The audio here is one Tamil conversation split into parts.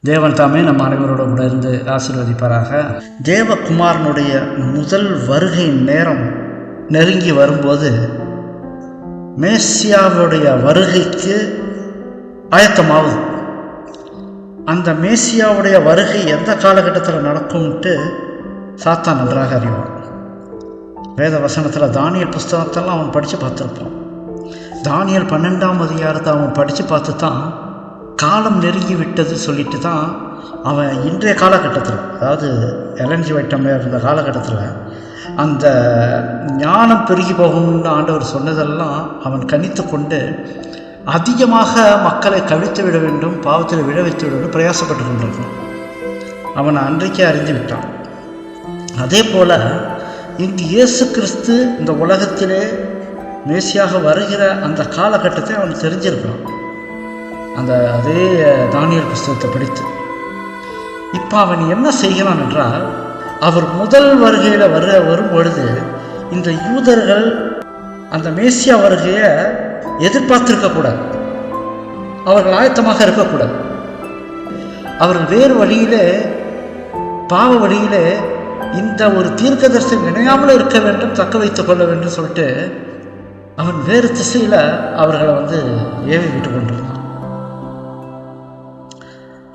தேவன் தாமே நம் அனைவரோட கூட இருந்து ஆசீர்வதிப்பாராக. தேவகுமாரனுடைய முதல் வருகை நேரம் நெருங்கி வரும்போது மேசியாவுடைய வருகைக்கு ஆயத்தமாகுது. அந்த மேசியாவுடைய வருகை எந்த காலகட்டத்தில் நடக்கும்ட்டு சாத்தான் நன்றாக அறிவான். வேத வசனத்தில் தானியல் புஸ்தகத்தெல்லாம் அவன் படித்து பார்த்துருப்பான். தானியல் 12ஆம் அதிகாரத்தை அவன் படித்து பார்த்து தான் காலம் நெருங்கி விட்டது சொல்லிட்டு தான் அவன் இன்றைய காலகட்டத்தில், அதாவது எலன்ஜி வைட்டமே இருந்த காலகட்டத்தில் அந்த ஞானம் பெருகி போகும்னு ஆண்டவர் சொன்னதெல்லாம் அவன் கணித்து கொண்டு அதிகமாக மக்களை கவிழ்த்து விட வேண்டும், பாவத்தில் விழ வைத்து விட வேண்டும் பிரயாசப்பட்டு கொண்டிருக்கான். அவன் அன்றைக்கே அறிந்து விட்டான். அதே போல் இங்கு இயேசு கிறிஸ்து இந்த உலகத்திலே மேசியாக வருகிற அந்த காலகட்டத்தை அவன் தெரிஞ்சிருக்கான், அதே தானியல் புஸ்தகத்தை படித்து. இப்போ அவன் என்ன செய்கிறான் என்றால், அவர் முதல் வருகையில் வரும் பொழுது இந்த யூதர்கள் அந்த மேசியா வருகையை எதிர்பார்த்திருக்கக்கூடாது, அவர்கள் ஆயத்தமாக இருக்கக்கூடாது. அவர்கள் வேறு வழியிலே, பாவ வழியிலே இந்த ஒரு தீர்க்கதரிசனம் இணையாமல் இருக்க வேண்டும், தக்க வைத்துக் கொள்ள வேண்டும் சொல்லிட்டு அவன் வேறு திசையில் அவர்களை ஏவி விட்டு கொண்டிருந்தான்.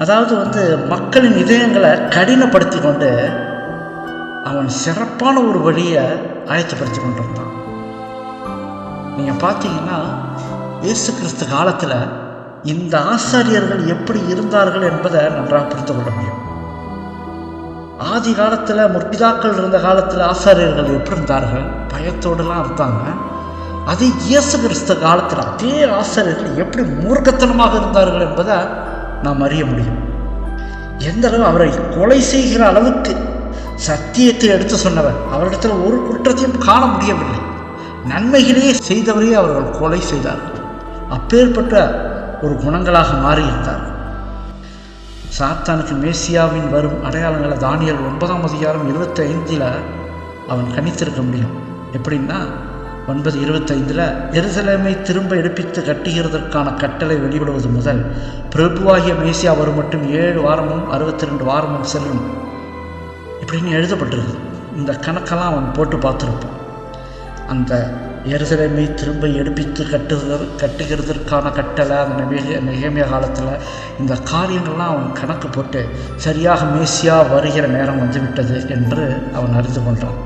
அதாவது மக்களின் இதயங்களை கடினப்படுத்தி கொண்டு அவன் சிறப்பான ஒரு வழியை ஆயத்தப்படுத்தி கொண்டிருந்தான். நீங்கள் பார்த்தீங்கன்னா இயேசு கிறிஸ்து காலத்தில் இந்த ஆசாரியர்கள் எப்படி இருந்தார்கள் என்பதை நன்றாக புரிந்து கொள்ள முடியும். ஆதி காலத்தில் முற்பிதாக்கள் இருந்த காலத்தில் ஆசாரியர்கள் எப்படி இருந்தார்கள், பயத்தோடுலாம் இருந்தாங்க. அதே இயேசு கிறிஸ்து காலத்தில் அதே ஆசாரியர்கள் எப்படி மூர்க்கத்தனமாக இருந்தார்கள் என்பதை நாம் அறிய முடியும். எந்த அளவு அவரை கொலை செய்கிற அளவுக்கு சத்தியத்தை எடுத்து சொன்னவர், அவரிடத்தில் ஒரு குற்றத்தையும் காண முடியவில்லை, நன்மைகளே செய்தவரையே அவர்கள் கொலை செய்தார்கள். அப்பேற்பட்ட ஒரு குணங்களாக மாறியிருந்தார்கள். சாத்தானுக்கு மேசியாவின் வரும் அடையாளங்களை தானியல் 9ஆம் அதிகாரம் 25 அவன் கணித்திருக்க முடியும். எப்படின்னா 9:25 எருசலேமை திரும்ப எடுப்பித்து கட்டுகிறதற்கான கட்டளை வெளியிடுவது முதல் பிரபுவாகிய மேசியா வரும் மட்டும் 7 வாரமும் 62 வாரமும் செல்லும் இப்படின்னு எழுதப்பட்டிருக்கு. இந்த கணக்கெல்லாம் அவன் போட்டு பார்த்துருப்பான். அந்த எருசலேமை திரும்ப எடுப்பித்து கட்டுகிறதற்கான கட்டளை அந்த நெகேமியா காலத்தில் இந்த காரியங்கள்லாம் அவன் கணக்கு போட்டு சரியாக மேசியா வருகிற நேரம் வந்துவிட்டது என்று அவன் அறிந்து கொண்டான்.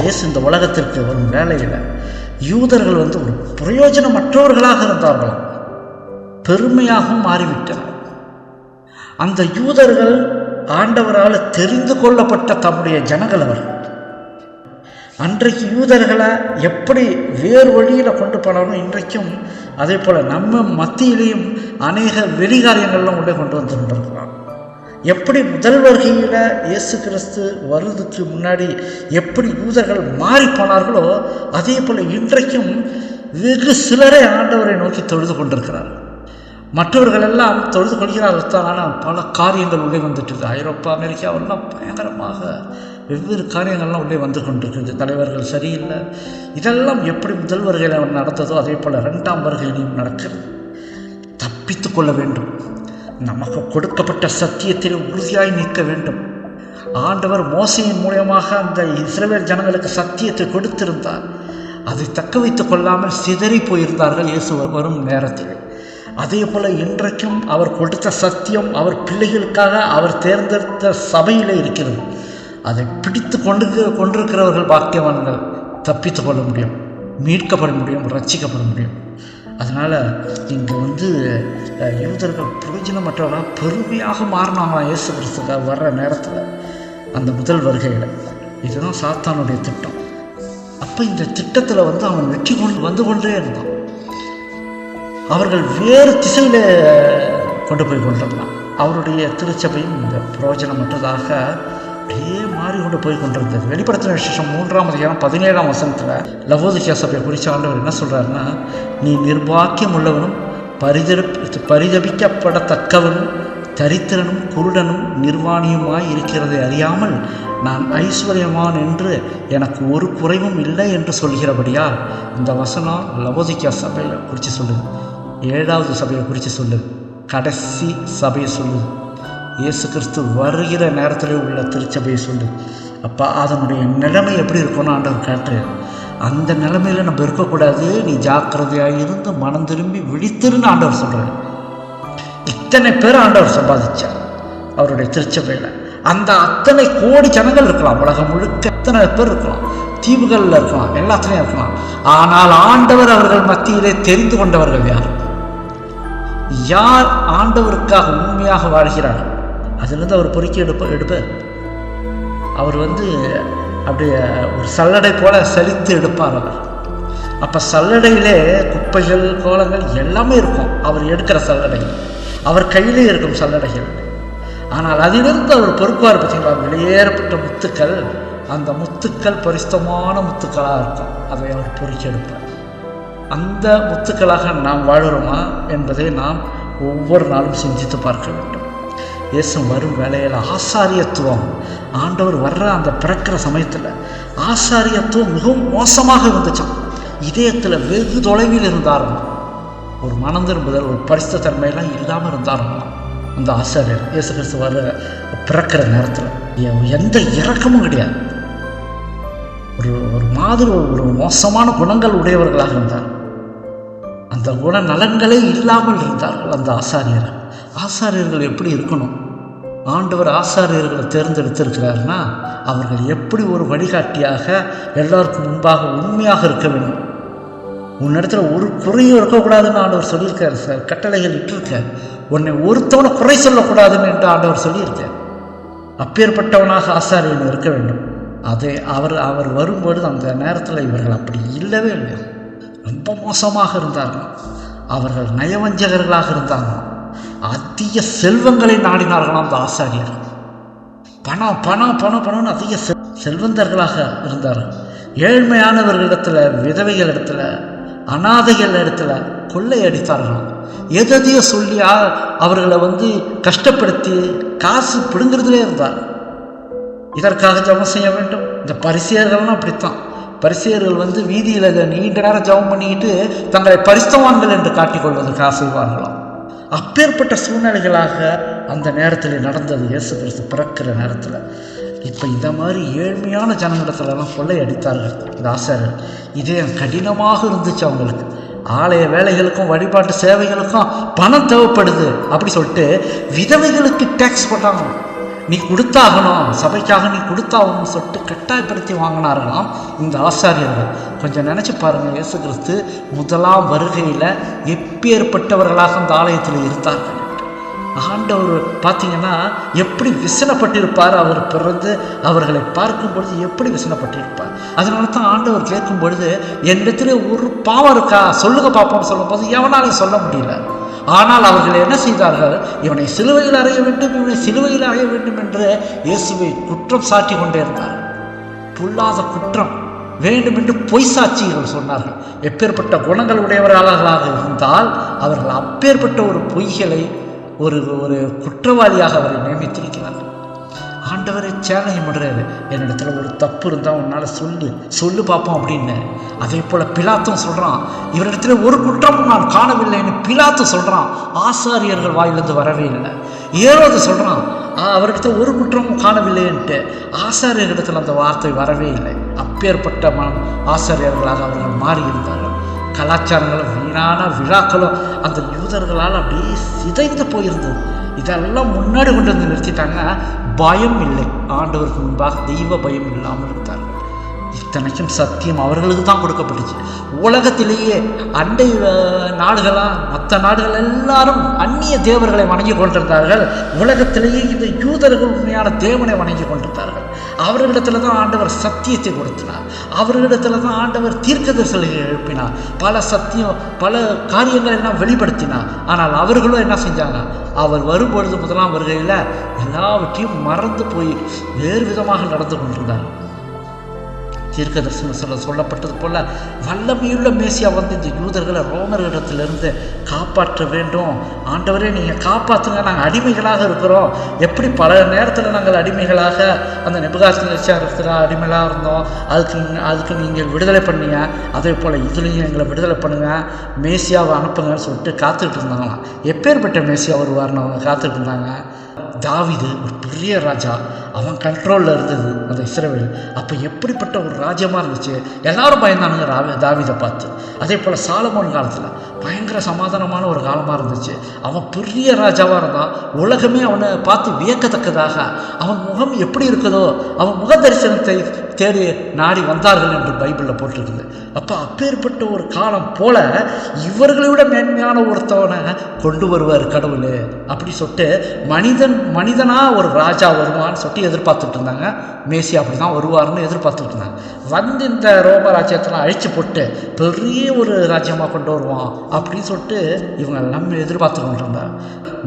இயேசு இந்த உலகத்திற்கு வரும் வேளையில் யூதர்கள் ஒரு பிரயோஜனமற்றவர்களாக இருந்தார்களாம், பெருமையாகவும் மாறிவிட்டனர். அந்த யூதர்கள் ஆண்டவரால் தெரிந்து கொள்ளப்பட்ட தம்முடைய ஜனங்கள் அவர்கள். அன்றைக்கு யூதர்களை எப்படி வேறு வழியில் கொண்டு போனாலும் இன்றைக்கும் அதே போல் நம்ம மத்தியிலையும் அநேக வெளிகாரியங்கள்லாம் உள்ளே கொண்டு வந்துருக்கிறான். எப்படி முதல் வருகையில் இயேசு கிறிஸ்து வருவதற்கு முன்னாடி எப்படி யூதர்கள் மாறி போனார்களோ அதே போல் இன்றைக்கும் வெகு சிலரை ஆண்டவரை நோக்கி தொழுது கொண்டிருக்கிறார். மற்றவர்கள் எல்லாம் தொழுது கொள்கிறார்கள் தான், ஆனால் பல காரியங்கள் உள்ளே வந்துட்டு ஐரோப்பா அமெரிக்காவெல்லாம் பயங்கரமாக வெவ்வேறு காரியங்கள்லாம் உள்ளே வந்து கொண்டிருக்கிறது. தலைவர்கள் சரியில்லை. இதெல்லாம் எப்படி முதல் வருகையில் நடந்ததோ அதே போல் 2ஆம் வருகையிலையும் நடக்கிறது. தப்பித்து கொள்ள வேண்டும், நமக்கு கொடுக்கப்பட்ட சத்தியத்தில் உறுதியாய் நிற்க வேண்டும். ஆண்டவர் மோசையின் மூலமாக அந்த இஸ்ரவேல் ஜனங்களுக்கு சத்தியத்தை கொடுத்திருந்தார். அதை தக்க வைத்துக் கொள்ளாமல் சிதறி போயிருந்தார்கள் இயேசு வரும் நேரத்தில். அதே போல் இன்றைக்கும் அவர் கொடுத்த சத்தியம் அவர் பிள்ளைகளுக்காக அவர் தேர்ந்தெடுத்த சபையில் இருக்கிறது. அதை பிடித்து கொண்டிருக்கிறவர்கள் பாக்கியவான்கள், தப்பித்து கொள்ள முடியும், மீட்கப்பட முடியும், ரட்சிக்கப்பட முடியும். அதனால் இங்கே யூதர்கள் பிரயோஜனமற்றவர்களாக பெருமையாக மாறினாங்களாம் இயேசு கிறிஸ்துக்காக வர்ற நேரத்தில் அந்த முதல் வருகையில். இதுதான் சாத்தானுடைய திட்டம். அப்போ இந்த திட்டத்தில் அவன் வெற்றி வந்து கொண்டே இருந்தான். அவர்கள் வேறு திசையில் கொண்டு போய் கொண்டிருந்தான். அவருடைய திருச்சபையும் இந்த பிரயோஜனமற்றதாக அப்படியே மாறிக்கொண்டு போய் கொண்டிருந்தது. வெளிப்படுத்தின விசேஷம் 3ஆம் அதிகாரம் 17ஆம் வசனத்தில் லவோதிக்கா சபையை குறித்த ஆண்டவர் என்ன சொல்கிறாருன்னா, நீ நிர்பாக்கியம் உள்ளவனும் பரிதபிக்கப்படத்தக்கவனும் தரித்திரனும் குருடனும் நிர்வாணியுமாய் இருக்கிறதை அறியாமல் நான் ஐஸ்வர்யமான் என்று எனக்கு ஒரு குறைவும் இல்லை என்று சொல்கிறபடியா இந்த வசனம் லவோதிக்கா சபையை குறித்து சொல்லுது, 7வது சபையை குறித்து சொல்லுது. கடைசி சபையை சொல்லுது. இயேசு கிறிஸ்து வருகிற நேரத்தில் உள்ள திருச்சபையை சொல்லு. அப்போ அதனுடைய நிலைமை எப்படி இருக்கும்னு ஆண்டவர் காட்டுறாரு. அந்த நிலைமையில் நம்ம இருக்கக்கூடாது. நீ ஜாக்கிரதையாக இருந்து மனம் திரும்பி விழித்திருந்து ஆண்டவர் சொல்கிறார். இத்தனை பேர் ஆண்டவர் சம்பாதிச்சார் அவருடைய திருச்சபையில். அந்த அத்தனை கோடி ஜனங்கள் இருக்கலாம், உலகம் முழுக்க எத்தனை பேர் இருக்கலாம், தீவுகளில் இருக்கலாம், எல்லாத்துலேயும் இருக்கலாம். ஆனால் ஆண்டவர் அவர்கள் மத்தியிலே தெரிந்து கொண்டவர்கள் யார்? யார் ஆண்டவருக்காக உண்மையாக வாழ்கிறார்? அதுலேருந்து அவர் பொறுக்கி எடுப்பார். அவர் அப்படியே ஒரு சல்லடை போல செழித்து எடுப்பார் அவர். அப்போ சல்லடையிலே குப்பைகள் கோலங்கள் எல்லாமே இருக்கும். அவர் எடுக்கிற சல்லடை அவர் கையிலே இருக்கும் சல்லடைகள். ஆனால் அதிலிருந்து அவர் பொறுப்பார். பார்த்தீங்களா, வெளியேறப்பட்ட முத்துக்கள், அந்த முத்துக்கள் பரிசுத்தமான முத்துக்களாக இருக்கும். அதை அவர் பொறுக்கி எடுப்பார். அந்த முத்துக்களாக நாம் வாழுறோமா என்பதை நாம் ஒவ்வொரு நாளும் சிந்தித்து பார்க்க வேண்டும். இயேசு வரும் வேளையில் ஆசாரியத்துவம், ஆண்டவர் வர்ற அந்த பிறக்கிற சமயத்தில் ஆசாரியத்துவம் மிகவும் மோசமாக இருந்துச்சான். இதயத்தில் வெகு தொலைவில் இருந்தாருமா. ஒரு மனம் திரும்புதல், ஒரு பரிசுத்த தன்மையெல்லாம் இல்லாமல் இருந்தாருமா அந்த ஆசாரியர். இயேசு கிறிஸ்து வர பிறக்கிற நேரத்தில் எந்த இரக்கமும் கிடையாது. ஒரு மாதிரி ஒரு மோசமான குணங்கள் உடையவர்களாக இருந்தார். அந்த குண நலன்களே இல்லாமல் இருந்தார்கள் அந்த ஆசாரியர். ஆசாரியர்கள் எப்படி இருக்கணும்? ஆண்டவர் ஆசாரியர்களை தேர்ந்தெடுத்திருக்கிறாருன்னா அவர்கள் எப்படி ஒரு வழிகாட்டியாக எல்லாருக்கும் முன்பாக உண்மையாக இருக்க வேண்டும். உன்னிடத்துல ஒரு குறையும் இருக்கக்கூடாதுன்னு ஆண்டவர் சொல்லியிருக்காரு. சார் கட்டளைகள் இட்டிருக்கார். உன்னை ஒருத்தவனை குறை சொல்லக்கூடாதுன்னு என்று ஆண்டவர் சொல்லியிருக்கார். அப்பேற்பட்டவனாக ஆசாரியன் இருக்க வேண்டும். அதை அவர் வரும்பொழுது அந்த நேரத்தில் இவர்கள் அப்படி இல்லவே இல்லை. ரொம்ப மோசமாக இருந்தார்கள். அவர்கள் நயவஞ்சகர்களாக இருந்தார்கள். அதிக செல்வங்களை நாடினார்களாம் அந்த ஆசாரியர். பணம் பணம் பணம் பணம்னு அதிக செல்வந்தர்களாக இருந்தார்கள். ஏழ்மையானவர்களிடத்துல, விதவைகள் இடத்துல, அனாதைகள் இடத்துல கொள்ளை அடித்தார்களாம். எதையோ சொல்லி அவர்களை கஷ்டப்படுத்தி காசு பிடுங்கிறதுலே இருந்தார். இதற்காக ஜெபம் செய்ய வேண்டும். இந்த பரிசேயர்கள்லாம் அப்படித்தான். பரிசேயர்கள் வீதியில் நீண்ட நேரம் ஜெபம் பண்ணிக்கிட்டு தங்களை பரிசுத்தவான்கள் என்று காட்டிக்கொள்வதற்காக செய்வார்களாம். அப்பேற்பட்ட சூழ்நிலைகளாக அந்த நேரத்தில் நடந்தது இயேசு கிறிஸ்து பிறக்கிற நேரத்தில். இப்போ இந்த மாதிரி ஏழ்மையான ஜனங்களிடத்துலலாம் கொள்ளை அடித்தார்கள் இந்த ஆசாரியர். இதே கடினமாக இருந்துச்சு அவங்களுக்கு. ஆலய வேலைகளுக்கும் வழிபாட்டு சேவைகளுக்கும் பணம் தேவைப்படுது அப்படி சொல்லிட்டு விதவைகளுக்கு டேக்ஸ் போட்டாங்க. நீ கொடுத்தாகணும், சபைக்காக நீ கொடுத்தாகணும்னு சொல்லிட்டு கட்டாயப்படுத்தி வாங்கினார்களாம் இந்த ஆசாரியர்கள். கொஞ்சம் நினச்சி பாருங்கள், இயேசு கிறிஸ்து முதலாம் வருகையில் எப்பேற்பட்டவர்களாக அந்த ஆலயத்தில் இருந்தார்கள். ஆண்டவர் பார்த்தீங்கன்னா எப்படி விசனப்பட்டிருப்பார். அவர் பிறந்து அவர்களை பார்க்கும் பொழுது எப்படி விசனப்பட்டிருப்பார். அதனால தான் ஆண்டவர் கேட்கும் பொழுது என்னிடத்துல ஒரு பாவம் இருக்கா சொல்லுங்க பார்ப்போம்னு சொல்லும் போது எவனாலையும் சொல்ல முடியல. ஆனால் அவர்கள் என்ன செய்தார்கள்? இவனை சிலுவையில் அறைய வேண்டும், இவனை சிலுவையில் அறைய வேண்டும் என்று இயேசுவை குற்றம் சாட்டி கொண்டே இருந்தார்கள். பொல்லாத குற்றம் வேண்டும் என்று பொய் சாட்சிகள் சொன்னார்கள். எப்பேற்பட்ட குணங்கள் உடையவர்களாக இருந்தால் அவர்கள் அப்பேற்பட்ட ஒரு பொய்களை ஒரு குற்றவாளியாக அவரை நியமித்திருக்கிறார்கள். ஆண்டவரை சேலஞ்ச் பண்ணுறாரு. என்னிடத்துல ஒரு தப்பு இருந்தால் உன்னால் சொல்லு பார்ப்போம் அப்படின்னு. அதே போல் பிலாத்தும் சொல்கிறான், இவரிடத்துல ஒரு குற்றமும் நான் காணவில்லைன்னு பிலாத்தும் சொல்கிறான். ஆசாரியர்கள் வாயிலிருந்து வரவே இல்லை. ஏரோது சொல்கிறான், அவரிடத்துல ஒரு குற்றமும் காணவில்லைன்ட்டு. ஆசாரியர்களிடத்தில் அந்த வார்த்தை வரவே இல்லை. அப்பேற்பட்ட ஆசாரியர்களாக அவர்கள் மாறியிருந்தார்கள். கலாச்சாரங்களும் வீணான விழாக்களும் அந்த யூதர்களால் அப்படியே சிதைந்து போயிருந்தது. இதெல்லாம் முன்னாடி கொண்டு வந்து நிறுத்திட்டாங்க. பயம் இல்லை, ஆண்டவருக்கு முன்பாக தெய்வ பயம் இல்லாமல் இருந்தார்கள். இத்தனைக்கும் சத்தியம் அவர்களுக்கு தான் கொடுக்கப்பட்டுச்சு. உலகத்திலேயே அண்டை நாடுகளாக மற்ற நாடுகள் எல்லாரும் அந்நிய தேவர்களை வணங்கி கொண்டிருந்தார்கள். உலகத்திலேயே இந்த யூதர்கள் உண்மையான தேவனை வணங்கி கொண்டிருந்தார்கள். அவர்களிடத்துல தான் ஆண்டவர் சத்தியத்தை கொடுத்தினார். அவர்களிடத்துல தான் ஆண்டவர் தீர்க்கதரிசனங்களை எழுப்பினார். பல காரியங்களை எல்லாம் வெளிப்படுத்தினார். ஆனால் அவர்களும் என்ன செஞ்சாங்க? அவர் வரும்பொழுது முதலாம் வருகையில் எல்லாவற்றையும் மறந்து போய் வேறு விதமாக நடந்து கொண்டிருந்தார். தீர்க்க தரிசனம் சொல்லப்பட்டது போல வல்லமையுள்ள மேசியா வந்து இந்த யூதர்களை ரோமர்களிடத்திலிருந்து காப்பாற்ற வேண்டும். ஆண்டவரே நீங்கள் காப்பாற்றுங்க, நாங்கள் அடிமைகளாக இருக்கிறோம். எப்படி பல நேரத்தில் நாங்கள் அடிமைகளாக அந்த நேபுகாத்நேச்சாரத்தில் அடிமைகளாக இருந்தோம், அதுக்கு நீங்கள் விடுதலை பண்ணீங்க, அதே போல் இதுலேயும் எங்களை விடுதலை பண்ணுங்க, மேசியாவை அனுப்புங்கன்னு சொல்லிட்டு காத்துக்கிட்டு இருந்தாங்களாம். எப்பேற்பட்ட மேசியா வருவார்னு அவங்க காத்துக்கிட்டு இருந்தாங்க. தாவீது ஒரு பெரிய ராஜா, அவன் கண்ட்ரோலில் இருந்தது அந்த இஸ்ரவேல். அப்போ எப்படிப்பட்ட ஒரு ராஜ்யமாக இருந்துச்சு, எல்லாரும் பயந்தானுங்க தாவீதை பார்த்து. அதே போல் சாலமோன் காலத்தில் பயங்கர சமாதானமான ஒரு காலமாக இருந்துச்சு. அவன் பெரிய ராஜாவாக இருந்தான், உலகமே அவனை பார்த்து வியக்கத்தக்கதாக அவன் முகம் எப்படி இருக்குதோ அவன் முக தரிசனத்தை தேடி நாடி வந்தார்கள் என்று பைபிளில் போட்டிருக்குது. அப்போ அப்பேற்பட்ட ஒரு காலம் போல இவர்களை விட மேன்மையான ஒருத்தவனை கொண்டு வருவார் கடவுள் அப்படி சொல்லிட்டு மனிதனாக ஒரு ராஜா வருவான்னு சொல்லிட்டு எதிர்பார்த்துட்டு இருந்தாங்க. மேசியா அப்படி தான் வருவார்னு எதிர்பார்த்துட்டு இருந்தாங்க. வந்து இந்த ரோம ராஜ்யத்தெல்லாம் அழிச்சு போட்டு பெரிய ஒரு ராஜ்யமாக கொண்டு வருவான் அப்படின்னு சொல்லிட்டு இவங்க எல்லாமே எதிர்பார்த்து கொண்டு இருந்தாங்க.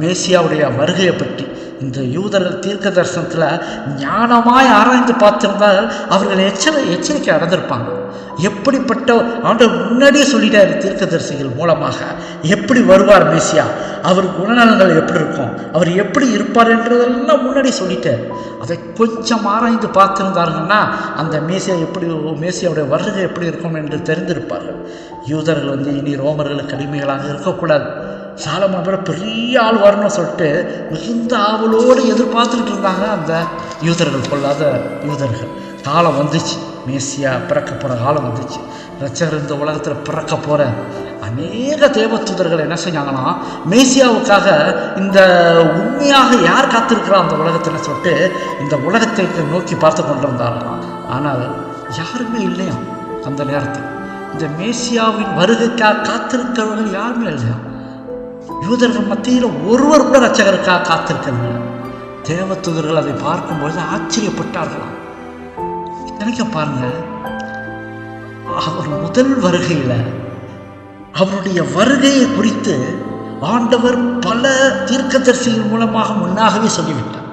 மேசியாவுடைய வருகையை பற்றி இந்த யூதர்கள் தீர்க்க தரிசனத்தில் ஞானமாய் ஆராய்ந்து பார்த்திருந்தால் அவர்கள் எச்சரிக்கை அடைந்திருப்பாங்க. எப்படிப்பட்ட ஆண்டவர் முன்னாடியே சொல்லிட்டார் தீர்க்கதரிசிகள் மூலமாக எப்படி வருவார் மேசியா, அவர் குணநலங்கள் எப்படி இருக்கும், அவர் எப்படி இருப்பார் என்றதெல்லாம் முன்னாடி சொல்லிட்டார். அதை கொஞ்சம் ஆராய்ந்து பார்த்திருந்தாருங்கன்னா அந்த மேசியாவுடைய வருகை எப்படி இருக்கும் என்று தெரிந்திருப்பார்கள். யூதர்கள் வந்து இனி ரோமர்களுக்கு அடிமைகளாக இருக்கக்கூடாது, சாலமோன் விட பெரிய ஆள் வரணும்னு சொல்லிட்டு மிகுந்த ஆவலோடு எதிர்பார்த்துக்கிட்டு இருந்தாங்க அந்த யூதர்கள், கொள்ளாத யூதர்கள். காலம் வந்துச்சு, மேசியா பிறக்க போகிற காலம் வந்துச்சு. ரட்சகர் இந்த உலகத்தில் பிறக்க போகிற அநேக தேவதூதர்கள் என்ன செஞ்சாங்கன்னா மேசியாவுக்காக இந்த உண்மையாக யார் காத்திருக்கிறா அந்த உலகத்தில் சொல்லிட்டு இந்த உலகத்தை நோக்கி பார்த்து கொண்டிருந்தார்களாம். ஆனால் யாருமே இல்லையா அந்த நேரத்தில். இந்த மேசியாவின் வருகைக்காக காத்திருக்கிறவர்கள் யாருமே இல்லையா. யூதர்கள் மத்தியில் ஒருவர் கூட ரட்சகருக்காக காத்திருக்கவில்லை. தேவதூதர்கள் அதை பார்க்கும்பொழுது ஆச்சரியப்பட்டார்களாம். நினைக்க பாருங்க, அவர் முதல் வருகையில் அவருடைய வருகையை குறித்து ஆண்டவர் பல தீர்க்கதரிசிகள் மூலமாக முன்னாகவே சொல்லிவிட்டார்.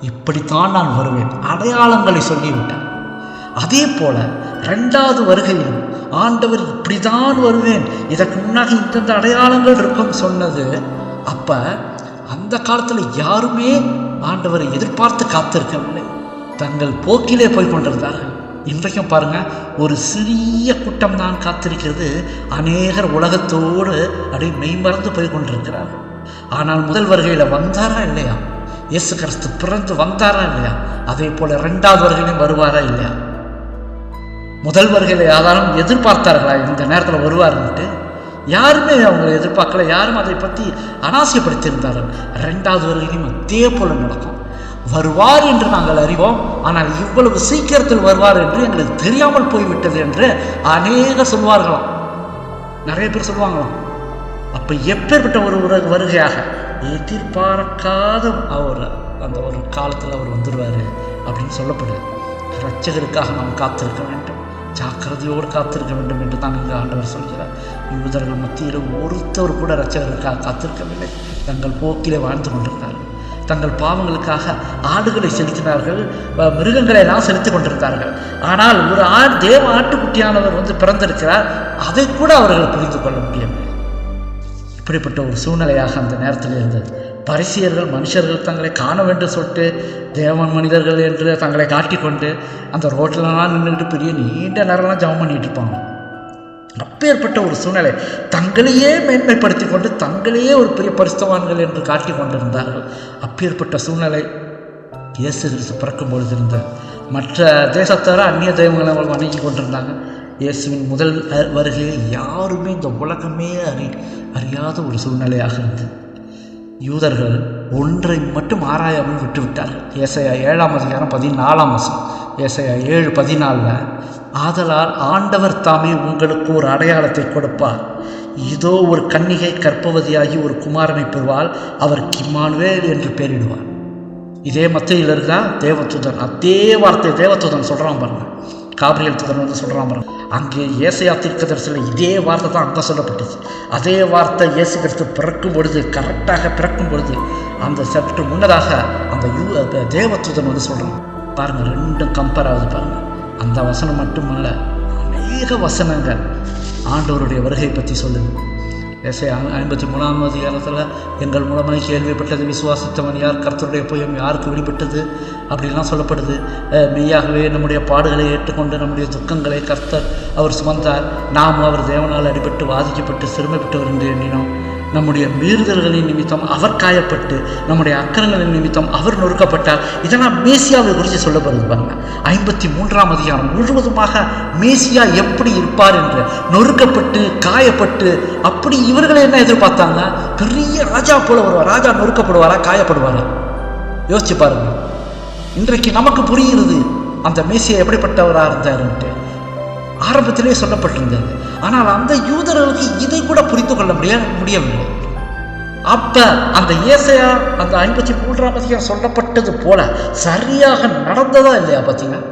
இப்படித்தான் நான் வருவேன், அடையாளங்களை சொல்லிவிட்டார். அதே போல 2வது வருகையிலும் ஆண்டவர் இப்படிதான் வருவேன், இதற்கு முன்னாடி இந்தந்த அடையாளங்கள் இருக்கும் சொன்னது. அப்ப அந்த காலத்தில் யாருமே ஆண்டவரை எதிர்பார்த்து காத்திருக்கவில்லை, தங்கள் போக்கிலே போய் கொண்டிருந்தார்கள். இன்றைக்கும் பாருங்க, ஒரு சிறிய கூட்டம் தான் காத்திருக்கிறது, அநேகர் உலகத்தோடு அப்படியே மெய்மறந்து போய் கொண்டிருக்கிறார்கள். ஆனால் முதல் வருகையில் வந்தாரா இல்லையா, இயேசு கிறிஸ்து பிறந்து வந்தாரா இல்லையா, அதே போல 2வது வருகையிலும் வருவாரா இல்லையா. முதல் வருகையில் யாரும் எதிர்பார்த்தார்களா இந்த நேரத்தில் வருவார்ன்ட்டு? யாருமே அவங்களை எதிர்பார்க்கல, யாரும் அதை பற்றி அனாசியப்படுத்தியிருந்தார்கள். 2வது வருகையிலும் அதே போல நடக்கும். வருவார் என்று நாங்கள் அறிவோம், ஆனால் இவ்வளவு சீக்கிரத்தில் வருவார் என்று எங்களுக்கு தெரியாமல் போய்விட்டது என்று அநேகர் சொல்வார்களாம், நிறைய பேர் சொல்லுவாங்களாம். அப்போ எப்பேற்பட்ட ஒரு வருகையாக எதிர்பார்க்காத அவர் அந்த ஒரு காலத்தில் அவர் வந்துடுவார் அப்படின்னு சொல்லப்படுது. இரட்சகருக்காக நாம் காத்திருக்க வேண்டும், ஜாக்கிரதையோடு காத்திருக்க வேண்டும் என்று தான் இங்கே ஆண்டவர் சொல்கிறார். யூதர்கள் மத்தியில் ஒருத்தவர் கூட இரட்சகருக்காக காத்திருக்கவில்லை, தங்கள் போக்கிலே வாழ்ந்து கொண்டிருந்தார்கள். தங்கள் பாவங்களுக்காக ஆடுகளை செலுத்தினார்கள், மிருகங்களை எல்லாம் செலுத்தி கொண்டிருந்தார்கள். ஆனால் ஒரு தேவ ஆட்டுக்குட்டியானவர் வந்து பிறந்திருக்கிறார், அதை கூட அவர்கள் புரிந்து கொள்ள முடியவில்லை. இப்படிப்பட்ட ஒரு சூழ்நிலையாக அந்த நேரத்தில் இருந்தது. பரிசேயர்கள் மனுஷர்கள் தங்களை காண வேண்டும் சொல்லிட்டு தேவன் மனிதர்கள் என்று தங்களை காட்டிக்கொண்டு அந்த ரோட்டிலலாம் நின்றுக்கிட்டு பெரிய நீண்ட நேரம்லாம் ஜெபம் பண்ணிட்டு இருப்பாங்க. அப்பேற்பட்ட ஒரு சூழ்நிலை, தங்களையே மேன்மைப்படுத்தி கொண்டு தங்களையே ஒரு பெரிய பரிசுத்தவான்கள் என்று காட்டி கொண்டிருந்தார்கள். அப்பேற்பட்ட சூழ்நிலை இயேசு கிறிஸ்து பிறக்கும் பொழுது இருந்தது. மற்ற தேசத்தார அந்நிய தெய்வங்களை வணங்கி கொண்டிருந்தாங்க. இயேசுவின் முதல் வருகையை யாருமே இந்த உலகமே அறியாத ஒரு சூழ்நிலையாக இருந்தது. யூதர்கள் ஒன்றை மட்டும் ஆராயாமல் விட்டுவிட்டார்கள். ஏசாயா 7ஆம் அதிகாரம் 14ஆம் வசனம், ஏசாயா 7:14, ஆதலால் ஆண்டவர் தாமே உங்களுக்கு ஒரு அடையாளத்தை கொடுப்பார், இதோ ஒரு கன்னிகை கர்ப்பவதியாகி ஒரு குமாரனை பெறுவாள், அவருக்கு இம்மானுவேல் என்று பெயரிடுவார். இதே மத்தேயுல இருக்கா தேவதூதன், அதே வார்த்தை தேவதூதன் சொல்கிறான் பாருங்க, காபிரியல் தூதன் வந்து சொல்கிறான் பாருங்க. அங்கே ஏசாயா தீர்க்கதரிசியில் இதே வார்த்தை தான் அங்கே சொல்லப்பட்டுச்சு. அதே வார்த்தை இயேசு கிறிஸ்து பிறக்கும் பொழுது, கரெக்டாக பிறக்கும் பொழுது அந்த சற்று முன்னதாக அந்த தேவதூதன் வந்து சொல்கிறான் பாருங்கள். ரெண்டும் கம்பேர் ஆகுது பாருங்கள். அந்த வசனம் மட்டுமல்ல, அநேக வசனங்கள் ஆண்டவருடைய வருகை பற்றி சொல்லுது. ஏசாயா 53ஆம் அதிகாரத்தில் எங்கள் மூலமாக கேள்விப்பட்டது விசுவாசித்தவன் யார், கர்த்தருடைய புயம் யாருக்கு வெளிப்பட்டது அப்படின்லாம் சொல்லப்படுது. மெய்யாகவே நம்முடைய பாடுகளை ஏற்றுக்கொண்டு நம்முடைய துக்கங்களை கர்த்தர் அவர் சுமந்தார். நாம் அவர் தேவனால் அடிபட்டு வாதிக்கப்பட்டு சிறுமைப்பட்டவர் என்று எண்ணினோம். நம்முடைய மீறுதல்களின் நிமித்தம் அவர் காயப்பட்டு நம்முடைய அக்கிரங்களின் நிமித்தம் அவர் நொறுக்கப்பட்டார். இதெல்லாம் மேசியாவை குறித்து சொல்லப்படுது பாருங்க. 53ஆம் அதிகாரம் முழுவதுமாக மேசியா எப்படி இருப்பார் என்று, நொறுக்கப்பட்டு காயப்பட்டு. அப்படி இவர்களை என்ன எதிர்பார்த்தாங்க? பெரிய ராஜா போல வருவார். ராஜா நொறுக்கப்படுவாரா, காயப்படுவாரா? யோசிச்சு பாருங்க. இன்றைக்கு நமக்கு புரிகிறது அந்த மேசியா எப்படிப்பட்டவராக இருந்தாருன்ட்டு. ஆரம்பத்திலே சொல்லப்பட்டிருந்தது. ஆனால் அந்த யூதர்களுக்கு இதை கூட புரிந்து கொள்ள முடியவில்லை. அப்ப அந்த ஏசாயா அந்த 53ஆம் அதிகாரம் சொல்லப்பட்டது போல சரியாக நடந்ததா இல்லையா? பார்த்தீங்கன்னா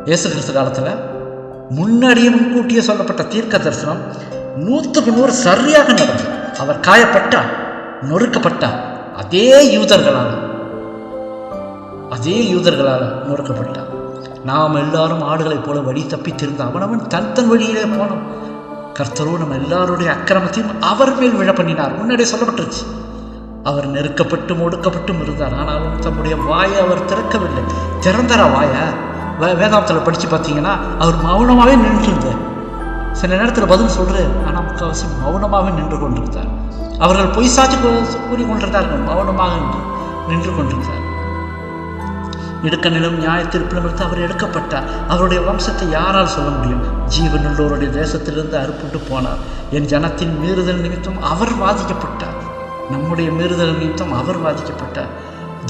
இயேசு கிறிஸ்து காலத்துல முன்னாடியே முன்கூட்டியே சொல்லப்பட்ட தீர்க்க தரிசனம் 100க்கு 100 சரியாக நடந்தது. அவர் காயப்பட்டார், நொறுக்கப்பட்டார். அதே யூதர்களால் நொறுக்கப்பட்டார். நாம் எல்லாரும் ஆடுகளைப் போல வழி தப்பி திருந்த அவனவன் தன் வழியிலே போனோம். கர்த்தரோ நம்ம எல்லாருடைய அக்கிரமத்தையும் அவர் மேல் விழ பண்ணினார். முன்னாடியே சொல்லப்பட்டுருச்சு. அவர் நெருக்கப்பட்டும் ஒடுக்கப்பட்டும் இருந்தார். ஆனாலும் தம்முடைய வாயை அவர் திறக்கவில்லை. திறந்தார வாயை வேதாந்தத்தில் படித்து பார்த்தீங்கன்னா அவர் மௌனமாகவே நின்றுருந்தார். சில நேரத்தில் பதில் சொல்கிறார், ஆனால் முக்கால்வாசி மௌனமாகவே நின்று கொண்டிருந்தார். அவர்கள் பொய் சாட்சி கூறிக்கொண்டிருந்தார்கள், மௌனமாக நின்று கொண்டிருந்தார். இடுக்கணிலும் நியாய தீர்ப்பிலும் இருந்து அவர் எடுக்கப்பட்டார். அவருடைய வம்சத்தை யாரால் சொல்ல முடியும்? ஜீவனுள்ளோருடைய தேசத்திலிருந்து அறுப்புண்டு போனார். என் ஜனத்தின் மீறுதல் நிமித்தம் அவர் வாதிக்கப்பட்டார். நம்முடைய மீறுதல் நிமித்தம் அவர் வாதிக்கப்பட்டார்.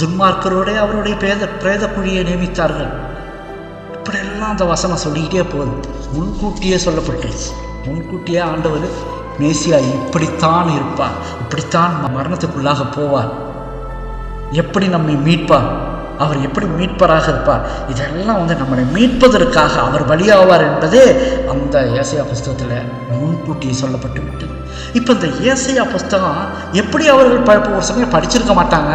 துன்மார்க்கரோட அவருடைய பிரேத குழியை நியமித்தார்கள். இப்படியெல்லாம் அந்த வசனம் சொல்லிக்கிட்டே போகுது. முன்கூட்டியே சொல்லப்பட்டுருச்சு. முன்கூட்டியே ஆண்டவர் மேசியா இப்படித்தான் இருப்பார், இப்படித்தான் மரணத்துக்குள்ளாக போவார், எப்படி நம்மை மீட்பார், அவர் எப்படி மீட்பராக இருப்பார், இதெல்லாம் நம்மளை மீட்பதற்காக அவர் பலியாவார் என்பதே அந்த ஏசாயா புஸ்தகத்தில் முன்கூட்டியே சொல்லப்பட்டு விட்டது. இப்போ இந்த ஏசாயா புஸ்தகம் எப்படி அவர்கள் ஒரு சமயம் படிச்சிருக்க மாட்டாங்க,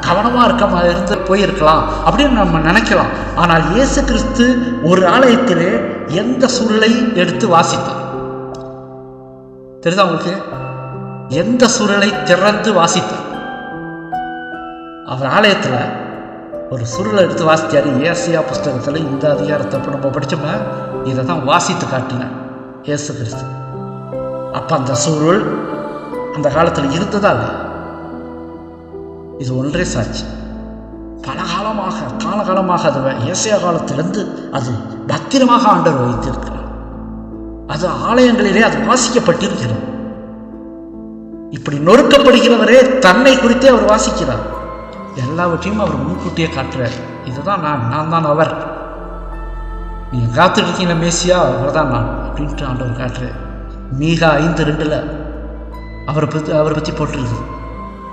கவனமாக இருந்து போயிருக்கலாம் அப்படின்னு நம்ம நினைக்கலாம். ஆனால் இயேசு கிறிஸ்து ஒரு ஆலயத்திலே எந்த சூழலை எடுத்து வாசித்தார் தெரியுதா உங்களுக்கு? எந்த சூழலை திறந்து வாசித்தார்? அவர் ஆலயத்தில் ஒரு சுருளை எடுத்து வாசித்தார். ஏசாயா புஸ்தகத்தில் இந்த அதிகாரத்தை நம்ம படித்தோம்னா இதை தான் வாசித்து காட்டினார் இயேசு கிறிஸ்து. அப்போ அந்த சுருள் அந்த காலத்தில் இருந்ததா இல்லை? இது ஒன்றே சாட்சி. பல காலகாலமாக அது ஏசாயா காலத்திலிருந்து அது பத்திரமாக ஆண்டவர் வைத்திருக்கிறார். அது ஆலயங்களிலே அது வாசிக்கப்பட்டிருக்கிறது. இப்படி நொறுக்கப்படுகிறவரே தன்னை குறித்தே அவர் வாசிக்கிறார். எல்லாவற்றையும் அவர் முன்கூட்டியே காட்டுறார். இதுதான் நான் தான் அவர், நீங்கள் காத்துட்டு இருக்கீங்க மேசியா, அவர் தான் நான் அப்படின்ட்டு ஆண்டவர் காட்டுறார். மீகா 5:2 அவரை பற்றி போட்டிருக்கு.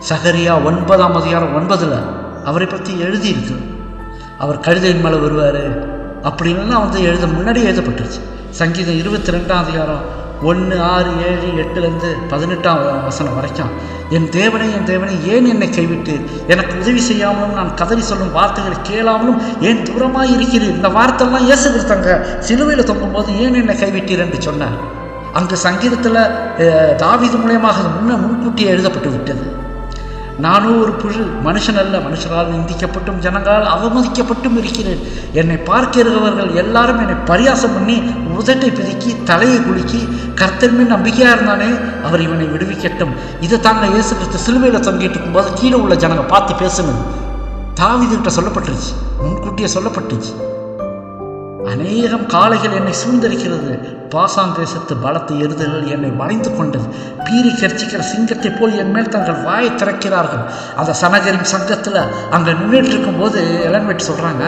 சகரியா 9ஆம் அதிகாரம் 9 அவரை பற்றி எழுதியிருக்கு. அவர் கழுதையின் மேலே வருவார் அப்படின்லாம் முன்னாடியே எழுதப்பட்டுருச்சு. சங்கீதம் 22ஆம் அதிகாரம் 1, 6, 7, 8 18ஆம் வசனம் வரைக்கும், என் தேவனை ஏன் என்னை கைவிட்டு எனக்கு உதவி செய்யாமலும் நான் கதறி சொல்லும் வார்த்தைகளை கேளாமலும் ஏன் தூரமாக இருக்கிறீர்? இந்த வார்த்தைலாம் இயேசு கிறிஸ்து சிலுவையில் தொங்கும்போது ஏன் என்னை கைவிட்டீர் என்று சொன்னார். அங்கு சங்கீதத்தில் தாவீது மூலமாக முன்கூட்டியே எழுதப்பட்டு விட்டது. நானும் ஒரு புழு, மனுஷன் அல்ல, மனுஷரால் நிந்திக்கப்பட்டும் ஜனங்களால் அவமதிக்கப்பட்டும் இருக்கிறேன். என்னை பார்க்கிறவர்கள் எல்லாரும் என்னை பரியாசம் பண்ணி உதட்டை பிதுக்கி தலையை குலுக்கி கர்த்தர் மேல் நம்பிக்கையாக இருந்தானே அவர் இவனை விடுவிக்கட்டும். இதை தாங்க இயேசு கிறிஸ்து சிலுவையில் தொங்கிட்டு இருக்கும்போது கீழே உள்ள ஜனங்க பார்த்து பேசணும். தாவீதுகிட்ட சொல்லப்பட்டுருச்சு, முன்கூட்டியே சொல்லப்பட்டுச்சு. அநேகம் காளைகள் என்னை சூழ்ந்திருக்கிறது, பாசான் தேசத்து பலத்த எருதுகள் என்னை வளைந்து கொண்டது. பீறி கர்ச்சிக்கிற சிங்கத்தை போல் என் மேல் தங்கள் வாயை திறக்கிறார்கள். அந்த சனகரின் சங்கத்தில் அங்கே நின்றுட்டு இருக்கும்போது எலன்வெட்டு சொல்கிறாங்க,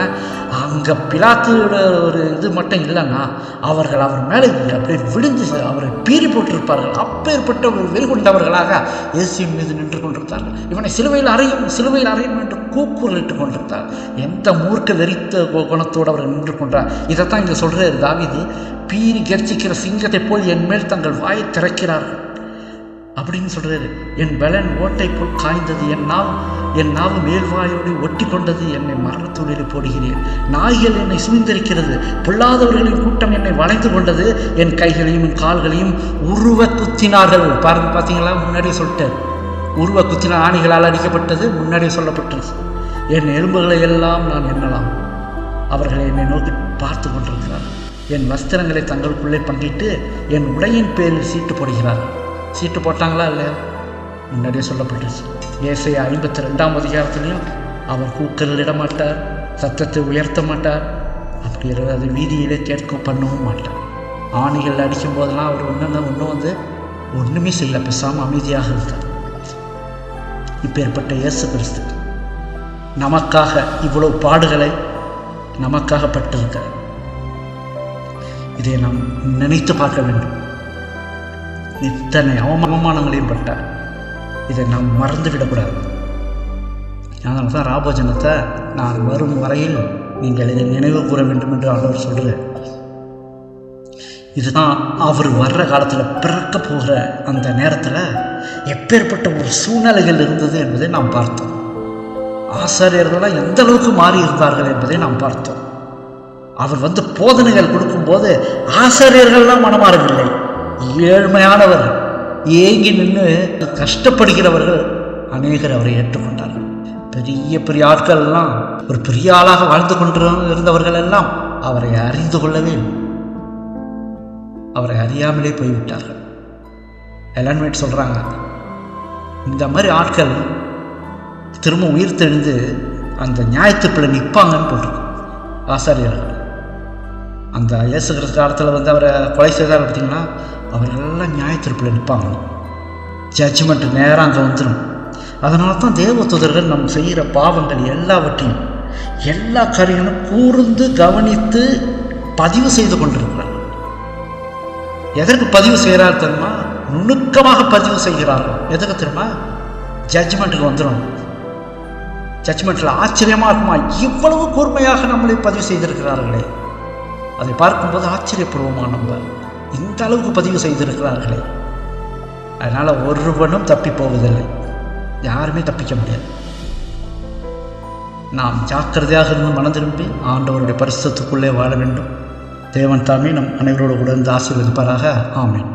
அங்கே பிலாத்தோட ஒரு இது மட்டும் இல்லைன்னா அவர்கள் அவர் மேலே அப்படியே விழுந்து அவரை பீறி போட்டிருப்பார்கள். அப்பேற்பட்ட ஒரு வெறிகொண்டவர்களாக இயேசுவின் மீது நின்று கொண்டிருந்தார்கள். இவனை சிலுவையில் அறையும் என்று கூக்குரலிட்டு கொண்டிருந்தார். எந்த மூர்க்க வெறித்த குணத்தோடு அவர் நின்று கொண்டார். இதைத்தான் இங்கே சொல்கிறார் தாவீது, பீறி கர்ச்சிக்கிற சிங்கத்தை போல் என் மேல் தங்கள் வாயை திறக்கிறார்கள். அப்படின்னு சொல்கிறாரு. என் பலன் ஓட்டை போல் காய்ந்தது, என் நாவு மேல்வாயோடு ஒட்டி கொண்டது, என்னை மரணத்தூளில் போடுகிறேன். நாய்கள் என்னை சுமந்திருக்கிறது, பொல்லாதவர்களின் கூட்டம் என்னை வளைந்து கொண்டது, என் கைகளையும் என் கால்களையும் உருவ குத்தினார்கள். பார்த்தீங்களா, முன்னாடியே சொல்லிட்டார். உருவ குத்தின ஆணிகளால் அடிக்கப்பட்டது முன்னாடியே சொல்லப்பட்டது. என் எலும்புகளை எல்லாம் நான் எண்ணலாம். அவர்களை என்னை நோக்கி பார்த்து கொண்டிருக்கிறார்கள். என் வஸ்திரங்களை தங்களுக்குள்ளே பங்கிட்டு என் உடையின் பேரில் சீட்டு போடுகிறார்கள். சீட்டு போட்டாங்களா இல்லையா? முன்னாடியே சொல்லப்பட்டுச்சு. ஏசாயா 52ஆம் அதிகாரத்துலையும் அவர் கூக்கல் இட மாட்டார், சத்தத்தை உயர்த்த மாட்டார், அப்படி அதை வீதியிலே கேட்க பண்ணவும் மாட்டார். ஆணிகள் அடிக்கும் போதெல்லாம் அவர் ஒன்றுமே செய்யல, பேசாமல் அமைதியாக இருந்தார். இப்பேற்பட்ட இயேசு கிறிஸ்து நமக்காக இவ்வளவு பாடுகளை நமக்காக பட்டிருக்கிறார். இதை நாம் நினைத்து பார்க்க வேண்டும். இத்தனை அவமானங்களையும் பட்டார். இதை நாம் மறந்து விடக்கூடாது. அதனால தான் ராபோஜனத்தை நான் வரும் வரையில் நீங்கள் இதை நினைவு கூற வேண்டும் என்று ஆண்டவர் சொல்கிறார். இதுதான் அவர் வர்ற காலத்தில் பிறக்க போகிற அந்த நேரத்தில் எப்பேற்பட்ட ஒரு சூழ்நிலைகள் இருந்தது என்பதை நாம் பார்த்தோம். ஆசாரியர்களாம் எந்த அளவுக்கு மாறி இருந்தார்கள் என்பதை நாம் பார்த்தோம். அவர் போதனைகள் கொடுக்கும்போது ஆசாரியர்கள்லாம் மனமாறவில்லை. ஏழ்மையானவர்கள், ஏங்கி நின்று கஷ்டப்படுகிறவர்கள் அநேகர் அவரை ஏற்றுக்கொண்டார்கள். பெரிய பெரிய ஆட்கள்லாம், ஒரு பெரிய ஆளாக வாழ்ந்து கொண்டு இருந்தவர்கள் எல்லாம் அவரை அறிந்து கொள்ளவே இல்லை. அவரை அறியாமலே போய்விட்டார்கள். எலன் ஒயிட் சொல்கிறாங்க, இந்த மாதிரி ஆட்கள் திரும்ப உயிர் தெழுந்து அந்த நியாயத்துக்குள்ள நிற்பாங்கன்னு போட்டிருக்கு. ஆசாரியர்கள் அந்த இயேசு கிறிஸ்து காலத்தில் அவரை கொலை செய்தார் பார்த்தீங்கன்னா, அவர்களெல்லாம் நியாயத்திற்குள்ள நிற்பாங்க. ஜட்ஜ்மெண்ட் நேரம் அங்கே வந்துடும். அதனால தான் தேவதூதர்கள் நம்ம செய்கிற பாவங்கள் எல்லாவற்றையும், எல்லா காரியங்களும் கூர்ந்து கவனித்து பதிவு செய்து கொண்டிருக்கிறார். எதற்கு பதிவு செய்கிறார் தெரியுமா? நுணுக்கமாக பதிவு செய்கிறார்கள். எதற்கு தெரியுமா? ஜட்ஜ்மெண்ட்டுக்கு வந்துடும். ஜட்ஜ்மெண்ட்டில் ஆச்சரியமாக இருக்குமா, இவ்வளவு கூர்மையாக நம்மளை பதிவு செய்திருக்கிறார்களே. அதை பார்க்கும்போது ஆச்சரியப்படுவோமா, நம்ம இந்த அளவுக்கு பதிவு செய்திருக்கிறார்களே. அதனால் ஒருவனும் தப்பி போவதில்லை, யாருமே தப்பிக்க முடியாது. நாம் ஜாக்கிரதையாக இருந்து மனம் திரும்பி ஆண்டவருடைய பரிசுத்தத்துக்குள்ளே வாழ வேண்டும். தேவன் தாமே நம் அனைவரோடு கூட இருந்து ஆசீர்வதிப்பாராக. ஆமென்.